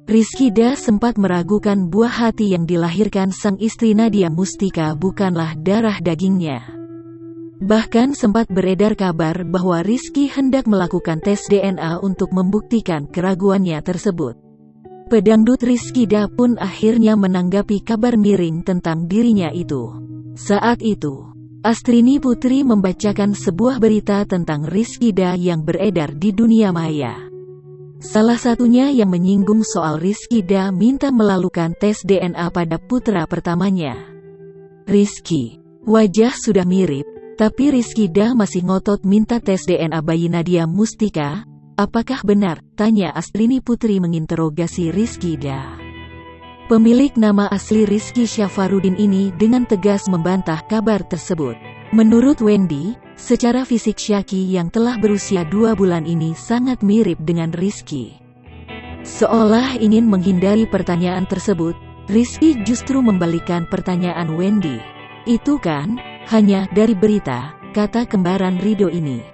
Rizkyda sempat meragukan buah hati yang dilahirkan sang istri Nadia Mustika bukanlah darah dagingnya. Bahkan sempat beredar kabar bahwa Rizky hendak melakukan tes DNA untuk membuktikan keraguannya tersebut. Pedangdut Rizkyda pun akhirnya menanggapi kabar miring tentang dirinya itu. Saat itu, Astrini Putri membacakan sebuah berita tentang Rizkyda yang beredar di dunia maya. Salah satunya yang menyinggung soal Rizkyda minta melakukan tes DNA pada putra pertamanya. Rizky, wajah sudah mirip, tapi Rizkyda masih ngotot minta tes DNA bayi Nadia Mustika. Apakah benar? Tanya Astrini Putri menginterogasi Rizkyda. Pemilik nama asli Rizky Syafarudin ini dengan tegas membantah kabar tersebut. Menurut Wendy, secara fisik Syaki yang telah berusia 2 bulan ini sangat mirip dengan Rizky. Seolah ingin menghindari pertanyaan tersebut, Rizky justru membalikan pertanyaan Wendy. Itu kan, hanya dari berita, kata kembaran Rido ini.